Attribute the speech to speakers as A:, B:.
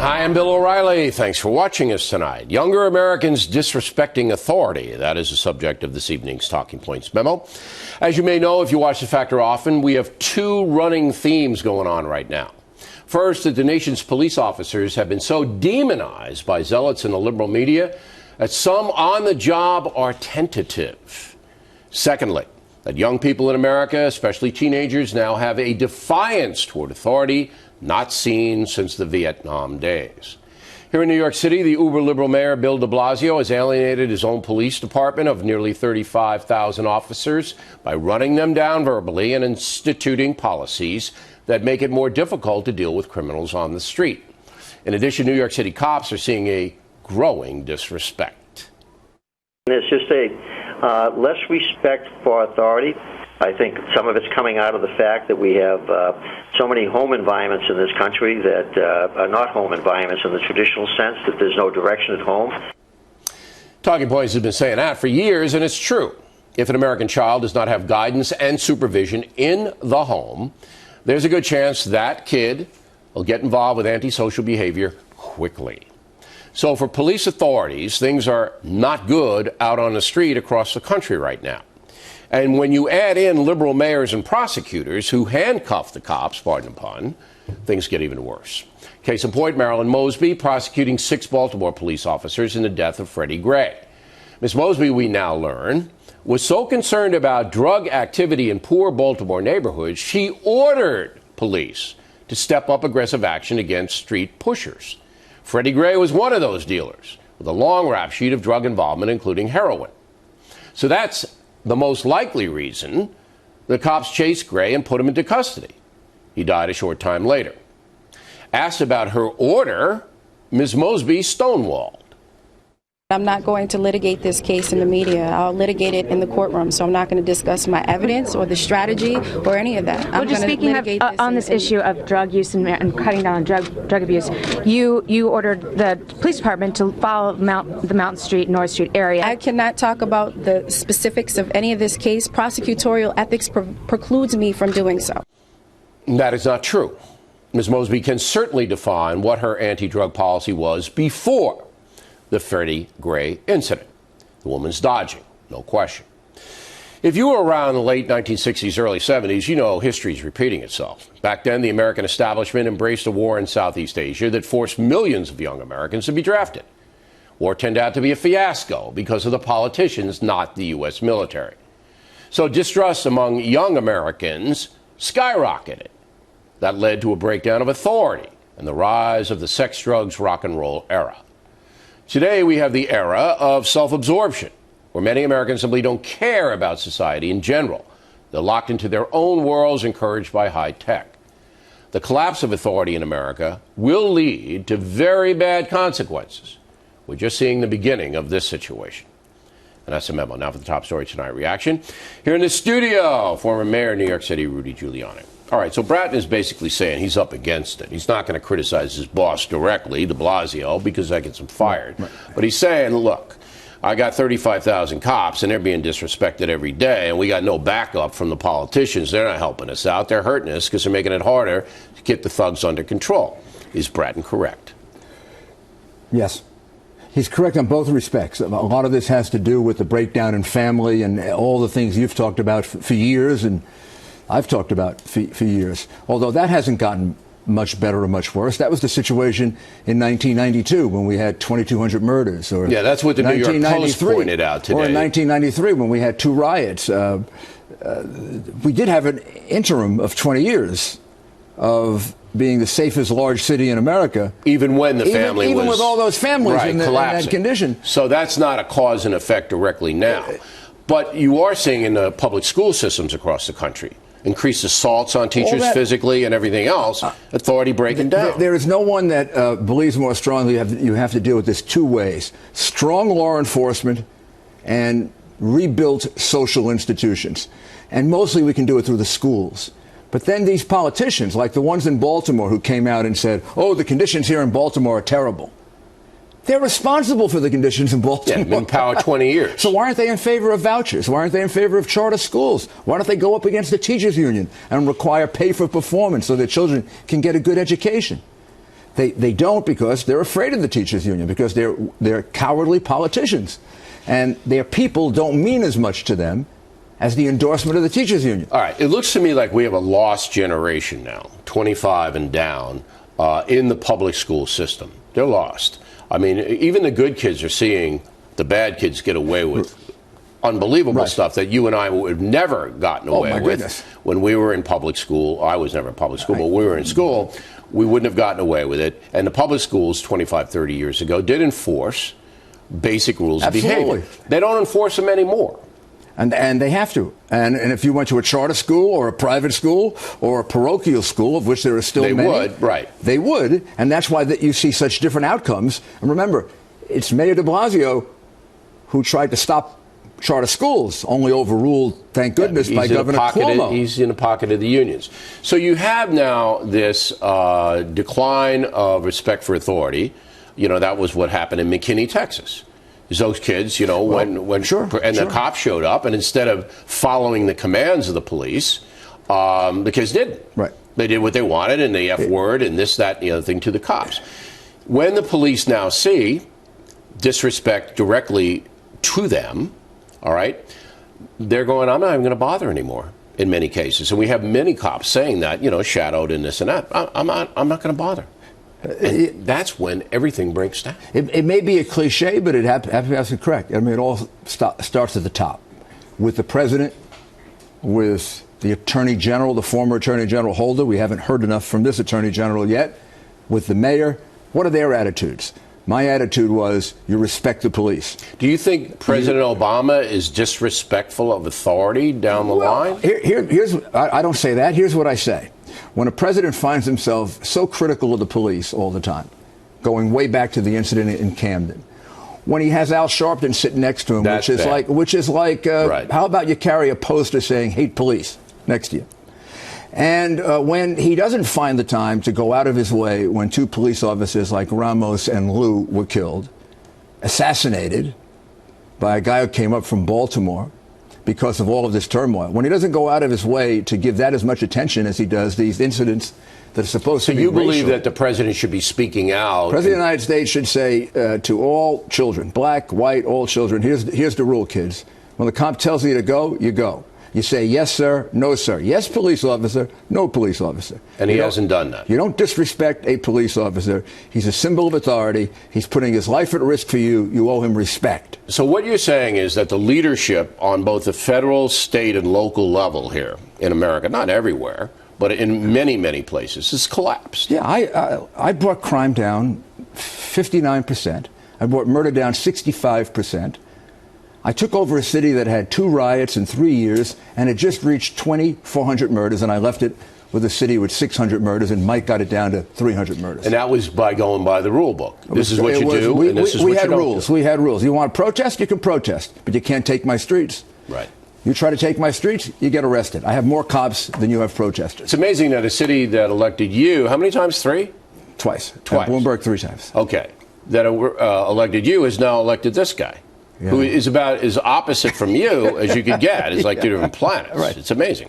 A: Hi, I'm Bill O'Reilly. Thanks for watching us tonight. Younger Americans disrespecting authority. That is the subject of this evening's Talking Points memo. As you may know, if you watch The Factor often, we have two running themes going on right now. First, that the nation's police officers have been so demonized by zealots in the liberal media that some on the job are tentative. Secondly, that young people in America, especially teenagers, now have a defiance toward authority not seen since the Vietnam days. Here in New York City, the uber-liberal mayor, Bill de Blasio, has alienated his own police department of nearly 35,000 officers by running them down verbally and instituting policies that make it more difficult to deal with criminals on the street. In addition, New York City cops are seeing a growing disrespect.
B: There's just a less respect for authority. I think some of it's coming out of the fact that we have so many home environments in this country that are not home environments in the traditional sense, that there's no direction at home.
A: Talking Points has been saying that for years, and it's true. If an American child does not have guidance and supervision in the home, there's a good chance that kid will get involved with antisocial behavior quickly. So for police authorities, things are not good out on the street across the country right now. And when you add in liberal mayors and prosecutors who handcuff the cops, pardon the pun, things get even worse. Case in point, Marilyn Mosby prosecuting 6 Baltimore police officers in the death of Freddie Gray. Ms. Mosby, we now learn, was so concerned about drug activity in poor Baltimore neighborhoods, she ordered police to step up aggressive action against street pushers. Freddie Gray was one of those dealers with a long rap sheet of drug involvement, including heroin. So that's the most likely reason the cops chased Gray and put him into custody. He died a short time later. Asked about her order, Ms. Mosby stonewalled.
C: I'm not going to litigate this case in the media. I'll litigate it in the courtroom, so I'm not going to discuss my evidence or the strategy or any of that.
D: Well, just speaking of, on this issue of drug use and cutting down on drug abuse, you ordered the police department to follow the Mountain Street, North Street area.
C: I cannot talk about the specifics of any of this case. Prosecutorial ethics precludes me from doing so.
A: That is not true. Ms. Mosby can certainly define what her anti-drug policy was before the Freddie Gray incident. The woman's dodging, no question. If you were around the late 1960s, early 70s, you know history's repeating itself. Back then, the American establishment embraced a war in Southeast Asia that forced millions of young Americans to be drafted. War turned out to be a fiasco because of the politicians, not the U.S. military. So distrust among young Americans skyrocketed. That led to a breakdown of authority and the rise of the sex, drugs, rock and roll era. Today, we have the era of self-absorption, where many Americans simply don't care about society in general. They're locked into their own worlds, encouraged by high tech. The collapse of authority in America will lead to very bad consequences. We're just seeing the beginning of this situation. And that's the memo. Now for the top story tonight reaction. Here in the studio, former mayor of New York City, Rudy Giuliani. All right, so Bratton is basically saying he's up against it. He's not going to criticize his boss directly, de Blasio, because that gets him fired. Right. But he's saying, look, I got 35,000 cops, and they're being disrespected every day, and we got no backup from the politicians. They're not helping us out. They're hurting us because they're making it harder to get the thugs under control. Is Bratton correct?
E: Yes. He's correct on both respects. A lot of this has to do with the breakdown in family and all the things you've talked about for years, and I've talked about for years, although that hasn't gotten much better or much worse. That was the situation in 1992 when we had 2,200 murders. Or
A: yeah, that's what the New York Post pointed out today.
E: Or in 1993 when we had 2 riots. We did have an interim of 20 years of being the safest large city in America.
A: Even when the family
E: even with all those families
A: right,
E: in that condition.
A: So that's not a cause and effect directly now. But you are seeing in the public school systems across the country increased assaults on teachers physically and everything else, authority breaking down.
E: There is no one that believes more strongly you have to deal with this 2 ways. Strong law enforcement and rebuilt social institutions. And mostly we can do it through the schools. But then these politicians, like the ones in Baltimore who came out and said, oh, the conditions here in Baltimore are terrible. They're responsible for the conditions in Baltimore.
A: Yeah, been in power 20 years.
E: So why aren't they in favor of vouchers? Why aren't they in favor of charter schools? Why don't they go up against the teachers union and require pay for performance so that children can get a good education? They don't, because they're afraid of the teachers union, because they're cowardly politicians, and their people don't mean as much to them as the endorsement of the teachers union.
A: All right, it looks to me like we have a lost generation now, 25 and down, in the public school system. They're lost. I mean, even the good kids are seeing the bad kids get away with unbelievable stuff that you and I would have never gotten away with when we were in public school. I was never in public school, but when we were in school, we wouldn't have gotten away with it. And the public schools 25, 30 years ago did enforce basic rules of behavior. They don't enforce them anymore.
E: And they have to. And if you went to a charter school or a private school or a parochial school, of which there are still many.
A: They would, right.
E: They would. And that's why you see such different outcomes. And remember, it's Mayor de Blasio who tried to stop charter schools, only overruled, thank goodness, by Governor Cuomo.
A: He's in the pocket of the unions. So you have now this decline of respect for authority. You know, that was what happened in McKinney, Texas. Those kids, you know, the cops showed up, and instead of following the commands of the police, the kids didn't.
E: Right.
A: They did what they wanted, and the F word, and this, that, and the other thing to the cops. When the police now see disrespect directly to them, all right, they're going, I'm not even going to bother anymore in many cases. And we have many cops saying that, you know, shadowed in this and that. I'm not going to bother. And that's when everything breaks down.
E: It may be a cliche, but it has to be correct. I mean, it all starts at the top, with the president, with the attorney general, the former attorney general Holder. We haven't heard enough from this attorney general yet. With the mayor, what are their attitudes? My attitude was, you respect the police.
A: Do you think President Obama is disrespectful of authority down the line?
E: I don't say that. Here's what I say. When a president finds himself so critical of the police all the time, going way back to the incident in Camden, when he has Al Sharpton sitting next to him, which is like, how about you carry a poster saying "Hate Police" next to you? And when he doesn't find the time to go out of his way, when two police officers like Ramos and Lou were killed, assassinated by a guy who came up from Baltimore because of all of this turmoil, when he doesn't go out of his way to give that as much attention as he does these incidents that are supposed to be racial.
A: So you believe that the president should be speaking out?
E: The President of the United States should say to all children, black, white, all children, here's the rule, kids. When the cop tells you to go, you go. You say, yes, sir, no, sir. Yes, police officer, no, police officer.
A: And he hasn't done that.
E: You don't disrespect a police officer. He's a symbol of authority. He's putting his life at risk for you. You owe him respect.
A: So what you're saying is that the leadership on both the federal, state, and local level here in America, not everywhere, but in many, many places, has collapsed.
E: Yeah, I brought crime down 59%. I brought murder down 65%. I took over a city that had 2 riots in 3 years, and it just reached 2,400 murders, and I left it with a city with 600 murders, and Mike got it down to 300 murders.
A: And that was by going by the rule book. This is what you do, and this is what you don't do.
E: We had rules. You want to protest? You can protest, but you can't take my streets.
A: Right.
E: You try to take my streets, you get arrested. I have more cops than you have protesters.
A: It's amazing that a city that elected you, how many times? 3?
E: Twice.
A: Bloomberg
E: 3 times.
A: Okay. That elected you has now elected this guy. Yeah. Who is about as opposite from you as you could get. It's like 2 different planets.
E: Right.
A: It's amazing.